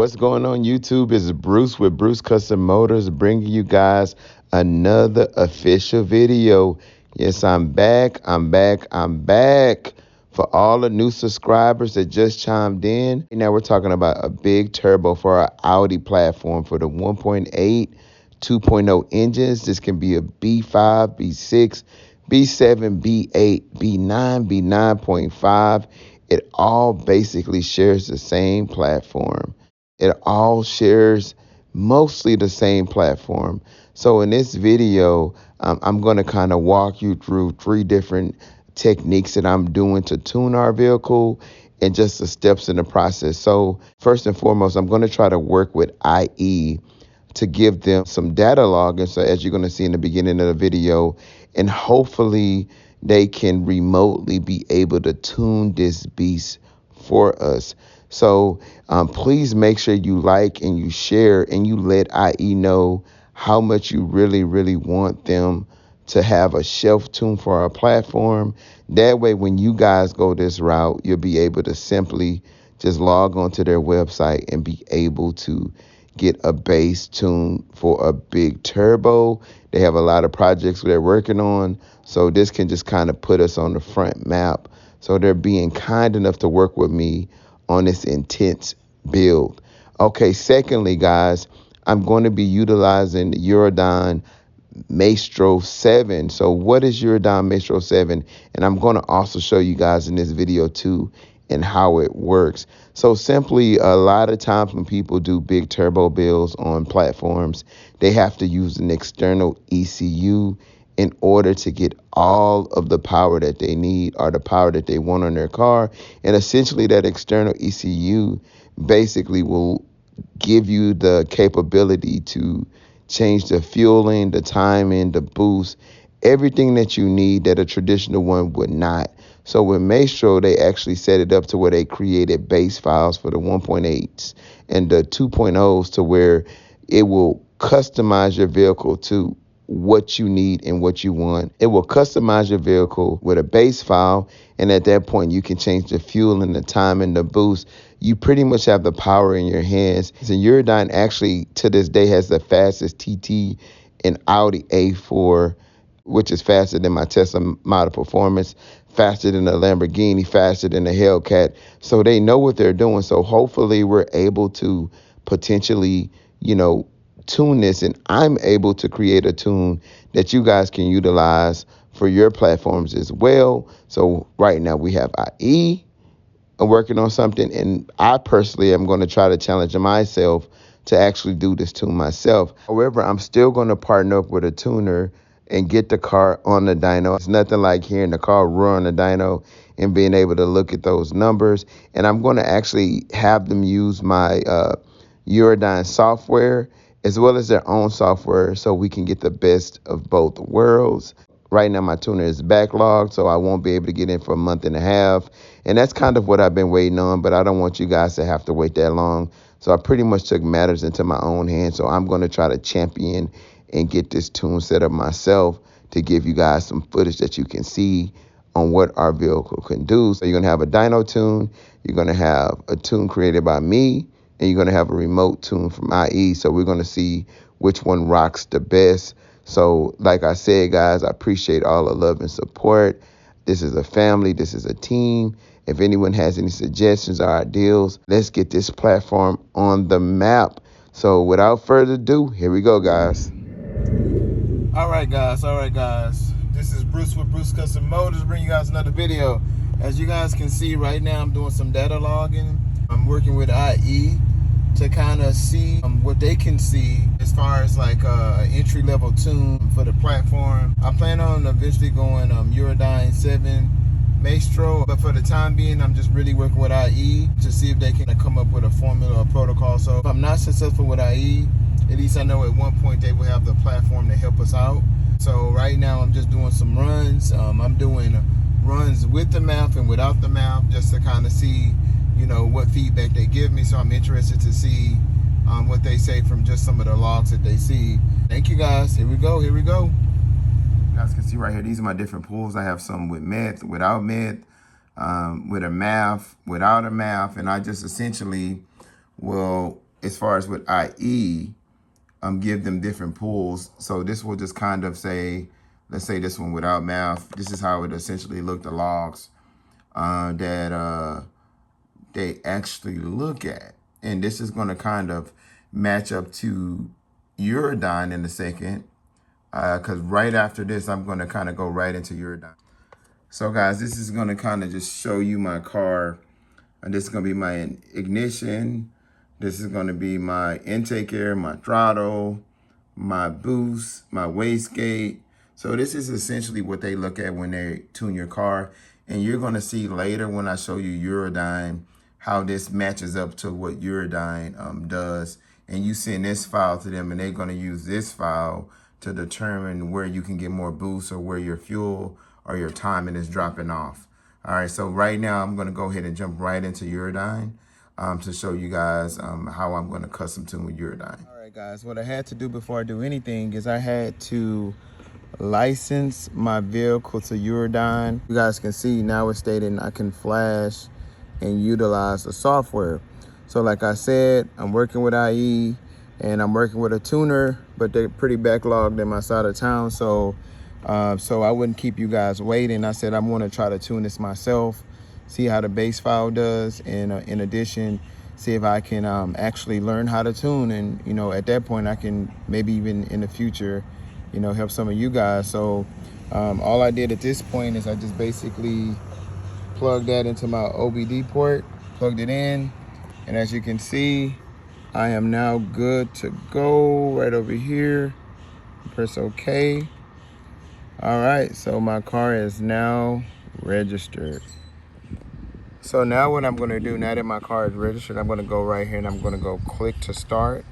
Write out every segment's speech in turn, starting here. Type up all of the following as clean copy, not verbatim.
What's going on YouTube? It's Bruce with Bruce Custom Motors bringing you guys another official video. Yes, I'm back. I'm back. For all the new subscribers that just chimed in, now we're talking about a big turbo for our Audi platform for the 1.8, 2.0 engines. This can be a B5, B6, B7, B8, B9, B9.5. It all basically shares the same platform. It all shares mostly the same platform. So in this video, I'm going to kind of walk you through 3 different techniques that I'm doing to tune our vehicle and just the steps in the process. So first and foremost, I'm going to try to work with IE to give them some data log. And so as you're going to see in the beginning of the video, and hopefully they can remotely be able to tune this beast for us. So please make sure you like and you share and you let IE know how much you really want them to have a shelf tune for our platform. That way, when you guys go this route, you'll be able to simply just log onto their website and be able to get a base tune for a big turbo. They have a lot of projects they're working on, so this can just kind of put us on the front map. So they're being kind enough to work with me on this intense build. Okay, secondly, guys, I'm going to be utilizing the Eurodyne Maestro 7. So what is Eurodyne Maestro 7? And I'm going to also show you guys in this video too and how it works. So simply, a lot of times when people do big turbo builds on platforms, they have to use an external ECU in order to get all of the power that they need or the power that they want on their car. And essentially that external ECU basically will give you the capability to change the fueling, the timing, the boost, everything that you need that a traditional one would not. So with Maestro, they actually set it up to where they created base files for the 1.8s and the 2.0s to where it will customize your vehicle to what you need and what you want. It will customize your vehicle with a base file, and at that point you can change the fuel and the time and the boost. You pretty much have the power in your hands. And Eurodyne actually to this day has the fastest TT in Audi A4, which is faster than my Tesla Model Performance, faster than the Lamborghini, faster than the Hellcat. So they know what they're doing. So hopefully we're able to potentially, tune this, and I'm able to create a tune that you guys can utilize for your platforms as well. So right now we have IE working on something, and I personally am going to try to challenge myself to actually do this tune myself. However, I'm still going to partner up with a tuner and get the car on the dyno. It's nothing like hearing the car roar on the dyno and being able to look at those numbers. And I'm going to actually have them use my Eurodyne software as well as their own software so we can get the best of both worlds. Right now, my tuner is backlogged, so I won't be able to get in for a month and a half. And that's kind of what I've been waiting on, but I don't want you guys to have to wait that long. So I pretty much took matters into my own hands. So I'm going to try to champion and get this tune set up myself to give you guys some footage that you can see on what our vehicle can do. So you're going to have a dyno tune, you're going to have a tune created by me, and you're going to have a remote tune from IE. So we're going to see which one rocks the best. So like I said, guys, I appreciate all the love and support. This is a family. This is a team. If anyone has any suggestions or ideals, let's get this platform on the map. So without further ado, here we go, guys. All right, guys. This is Bruce with Bruce Custom Motors, bringing you guys another video. As you guys can see right now, I'm doing some data logging. I'm working with IE to kind of see what they can see as far as like an entry-level tune for the platform. I plan on eventually going Eurodyne 7 Maestro, but for the time being, I'm just really working with IE to see if they can come up with a formula or protocol. So if I'm not successful with IE, at least I know at one point they will have the platform to help us out. So right now I'm just doing some runs. I'm doing runs with the map and without the map just to kind of see what feedback they give me. So I'm interested to see what they say from just some of the logs that they see. Thank you, guys. Here we go. You guys can see right here, these are my different pools. I have some with meth, without meth, with a map, without a map, and I just essentially will as far as with IE, give them different pools. So this will just kind of say, let's say this one without math, this is how it essentially looked, the logs that they actually look at. And this is going to kind of match up to Eurodyne in a second, because right after this, I'm going to kind of go right into Eurodyne. So guys, this is going to kind of just show you my car. And this is going to be my ignition. This is going to be my intake air, my throttle, my boost, my wastegate. So this is essentially what they look at when they tune your car. And you're going to see later when I show you Eurodyne how this matches up to what Eurodyne does. And you send this file to them and they're going to use this file to determine where you can get more boost or where your fuel or your timing is dropping off. All right, so right now I'm going to go ahead and jump right into Eurodyne to show you guys how I'm going to custom tune with Eurodyne. All right, guys, what I had to do before I do anything is I had to license my vehicle to Eurodyne. You guys can see now it's stating I can flash and utilize the software. So like I said, I'm working with IE and I'm working with a tuner, but they're pretty backlogged in my side of town. So I wouldn't keep you guys waiting. I said I'm going to try to tune this myself, see how the base file does, and in addition, see if I can actually learn how to tune. And you know, at that point, I can maybe even in the future, you know, help some of you guys. So all I did at this point is I just basically plugged that into my OBD port, plugged it in, and as you can see, I am now good to go right over here. Press OK. All right, so my car is now registered. So now what I'm gonna do, now that my car is registered, I'm gonna go right here and I'm gonna go click to start.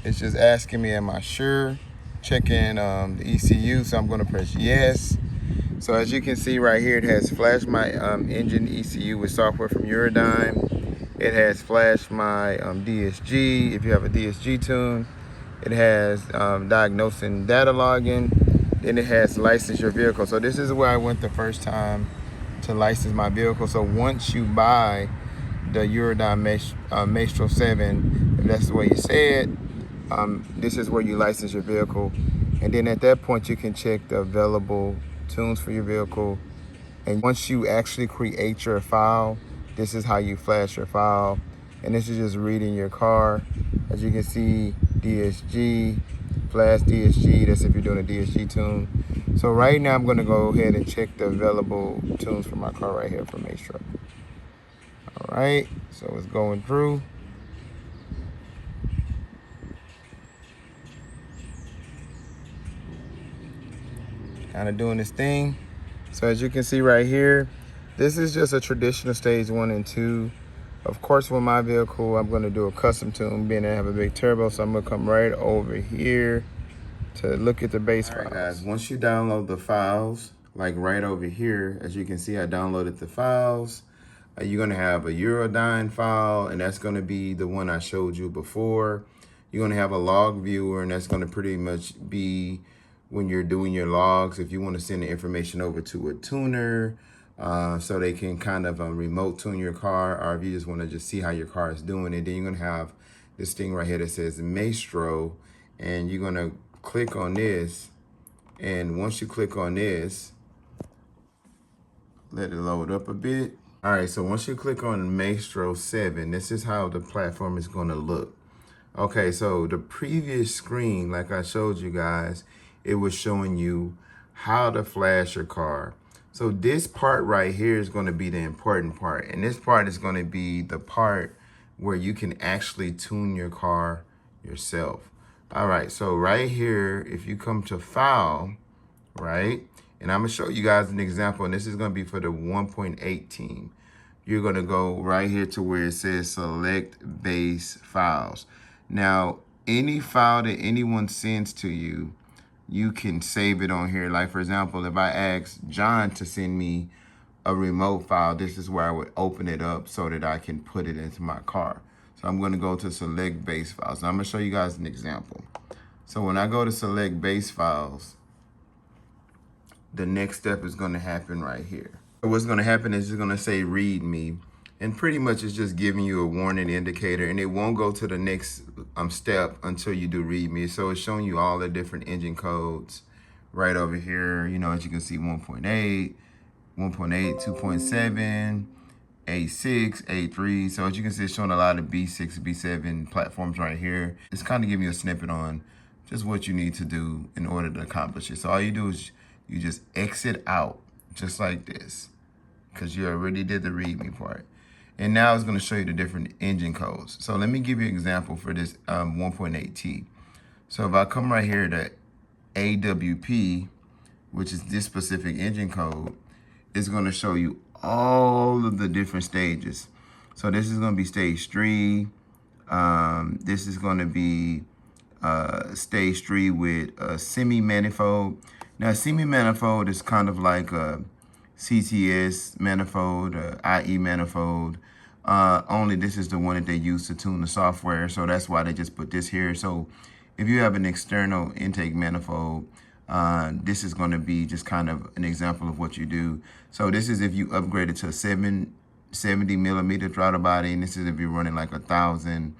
It's just asking me, am I sure? Checking the ECU, so I'm gonna press yes. So as you can see right here, it has flashed my engine ECU with software from Eurodyne. It has flashed my DSG, if you have a DSG tune. It has diagnosing data login. Then it has license your vehicle. So this is where I went the first time to license my vehicle. So once you buy the Eurodyne Maestro 7, if that's the way you say it, this is where you license your vehicle. And then at that point, you can check the available tunes for your vehicle. And once you actually create your file, this is how you flash your file. And this is just reading your car. As you can see, DSG, flash DSG, that's if you're doing a DSG tune. So right now I'm gonna go ahead and check the available tunes for my car right here from Maestro. All right, so it's going through. Kind of doing this thing. So as you can see right here, this is just a traditional stage 1 and 2. Of course, with my vehicle, I'm gonna do a custom tune, being that I have a big turbo, so I'm gonna come right over here to look at the base files. All right, guys, once you download the files, like right over here, as you can see, I downloaded the files. You're gonna have a Eurodyne file, and that's gonna be the one I showed you before. You're gonna have a log viewer, and that's gonna pretty much be when you're doing your logs, if you wanna send the information over to a tuner, so they can kind of remote tune your car, or if you just wanna just see how your car is doing it, then you're gonna have this thing right here that says Maestro, and you're gonna click on this, and once you click on this, let it load up a bit. All right, so once you click on Maestro 7, this is how the platform is gonna look. Okay, so the previous screen, like I showed you guys, it was showing you how to flash your car. So this part right here is gonna be the important part. And this part is gonna be the part where you can actually tune your car yourself. All right, so right here, if you come to File, right? And I'm gonna show you guys an example, and this is gonna be for the 1.8 team. You're gonna go right here to where it says Select Base Files. Now, any file that anyone sends to you, you can save it on here. Like for example, if I ask John to send me a remote file, this is where I would open it up so that I can put it into my car. So I'm gonna go to Select Base Files. Now I'm gonna show you guys an example. So when I go to Select Base Files, the next step is gonna happen right here. So what's gonna happen is it's gonna say read me. And pretty much it's just giving you a warning indicator, and it won't go to the next step until you do README. So it's showing you all the different engine codes right over here. You know, as you can see, 1.8, 1.8, 2.7, A6, A3. So as you can see, it's showing a lot of B6, B7 platforms right here. It's kind of giving you a snippet on just what you need to do in order to accomplish it. So all you do is you just exit out just like this, because you already did the README part. And now it's going to show you the different engine codes. So let me give you an example for this 1.8T. So if I come right here to AWP, which is this specific engine code, it's going to show you all of the different stages. So this is going to be stage 3. This is going to be stage 3 with a semi-manifold. Now, semi-manifold is kind of like a CTS manifold, IE manifold. Only this is the one that they use to tune the software, so that's why they just put this here. So if you have an external intake manifold, this is going to be just kind of an example of what you do. So this is if you upgrade it to a 70 millimeter throttle body, and this is if you're running like 1,000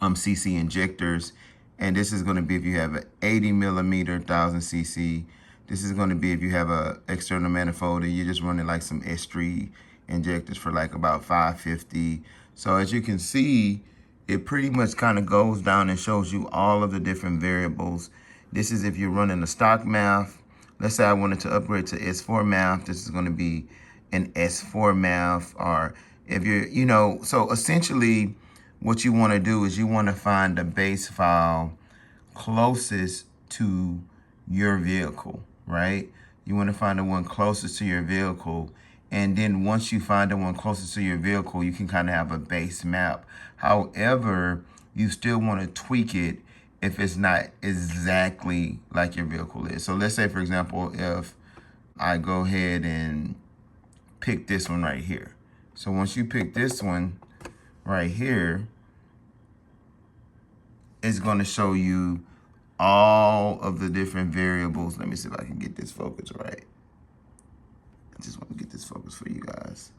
cc injectors. And this is going to be if you have an 80 millimeter 1,000 cc. This is going to be if you have a external manifold and you're just running like some S3 injectors for like about 550. So as you can see, it pretty much kind of goes down and shows you all of the different variables. This is if you're running a stock MAF. Let's say I wanted to upgrade to S4 MAF. This is going to be an S4 MAF. Or if you're, you know, so essentially what you want to do is you want to find the base file closest to your vehicle, right? You want to find the one closest to your vehicle. And then once you find the one closest to your vehicle, you can kind of have a base map. However, you still want to tweak it if it's not exactly like your vehicle is. So let's say, for example, if I go ahead and pick this one right here. So once you pick this one right here, it's going to show you all of the different variables. Let me see if I can get this focus right. I just want to get this focus for you guys.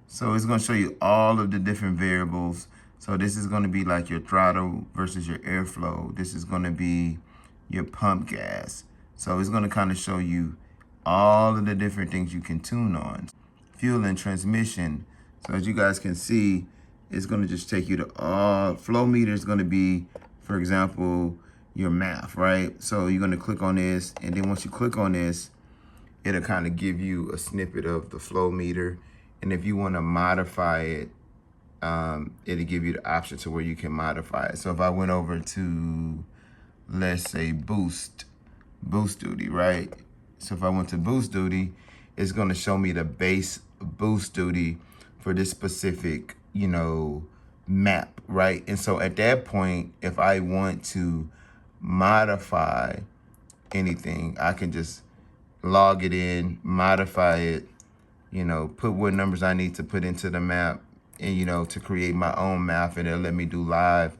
So it's going to show you all of the different variables. So this is going to be like your throttle versus your airflow. This is going to be your pump gas. So it's going to kind of show you all of the different things you can tune on. Fuel and transmission. So as you guys can see, it's going to just take you to all. Flow meter is going to be, for example, your MAF, right? So you're going to click on this, and then once you click on this, it'll kind of give you a snippet of the flow meter. And if you want to modify it, it'll give you the option to where you can modify it. So if I went over to, let's say, boost duty, right? So if I went to boost duty, it's going to show me the base boost duty for this specific, you know, map, right? And so at that point, if I want to modify anything, I can just log it in, modify it, you know, put what numbers I need to put into the map, and, you know, to create my own map, and it'll let me do live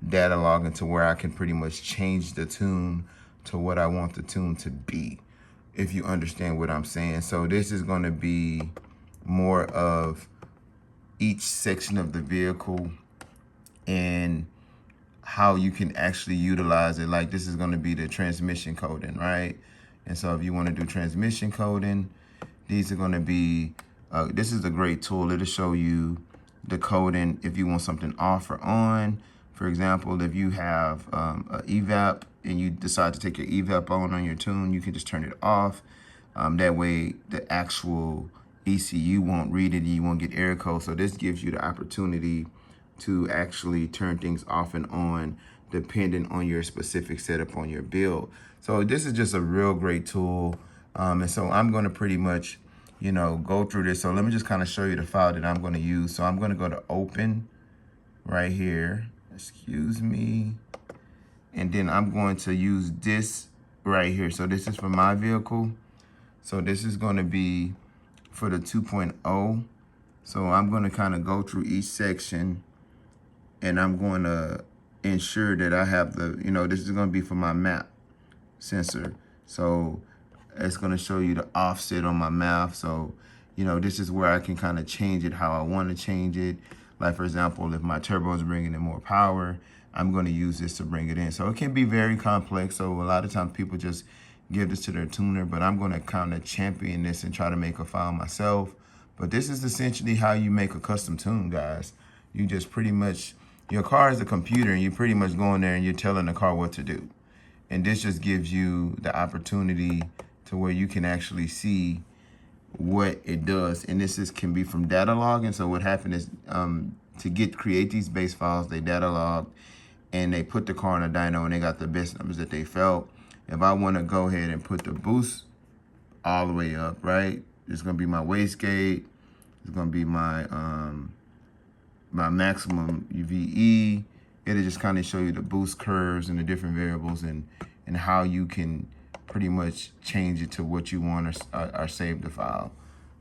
data logging to where I can pretty much change the tune to what I want the tune to be, if you understand what I'm saying. So this is going to be more of each section of the vehicle and how you can actually utilize it. Like this is going to be the transmission coding, right? And so if you want to do transmission coding, these are going to be, this is a great tool. It'll show you the coding if you want something off or on. For example, if you have a evap and you decide to take your evap on your tune, you can just turn it off. That way the actual ECU won't read it and you won't get error code. So this gives you the opportunity to actually turn things off and on depending on your specific setup on your build. So this is just a real great tool. And so I'm going to pretty much, you know, go through this. So let me just kind of show you the file that I'm going to use. So I'm going to go to open right here. Excuse me. And then I'm going to use this right here. So this is for my vehicle. So this is going to be for the 2.0. So I'm going to kind of go through each section, and I'm going to ensure that I have the, you know, this is going to be for my map sensor. So it's going to show you the offset on my map. So you know, this is where I can kind of change it how I want to change it. Like, for example, if my turbo is bringing in more power, I'm going to use this to bring it in. So it can be very complex. So a lot of times people just give this to their tuner, but I'm going to kind of champion this and try to make a file myself. But this is essentially how you make a custom tune, guys. You just pretty much, your car is a computer, and you pretty much go in there and you're telling the car what to do. And this just gives you the opportunity to where you can actually see what it does. And this can be from data log. And so what happened is to create these base files, they data logged and they put the car in a dyno and they got the best numbers that they felt. If I want to go ahead and put the boost all the way up, right? It's going to be my wastegate. It's going to be my my maximum VE. It'll just kind of show you the boost curves and the different variables and how you can pretty much change it to what you want or save the file.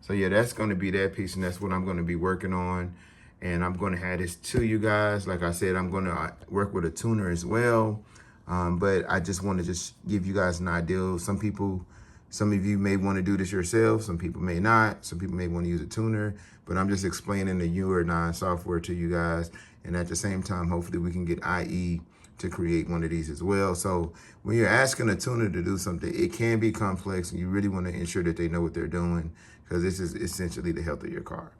So yeah, that's going to be that piece, and that's what I'm going to be working on. And I'm going to have this to you guys. Like I said, I'm going to work with a tuner as well. But I just want to just give you guys an idea. Some of you may want to do this yourself. Some people may not. Some people may want to use a tuner. But I'm just explaining the eurodyne software to you guys. And at the same time, hopefully we can get IE to create one of these as well. So when you're asking a tuner to do something, it can be complex, and you really want to ensure that they know what they're doing, because this is essentially the health of your car.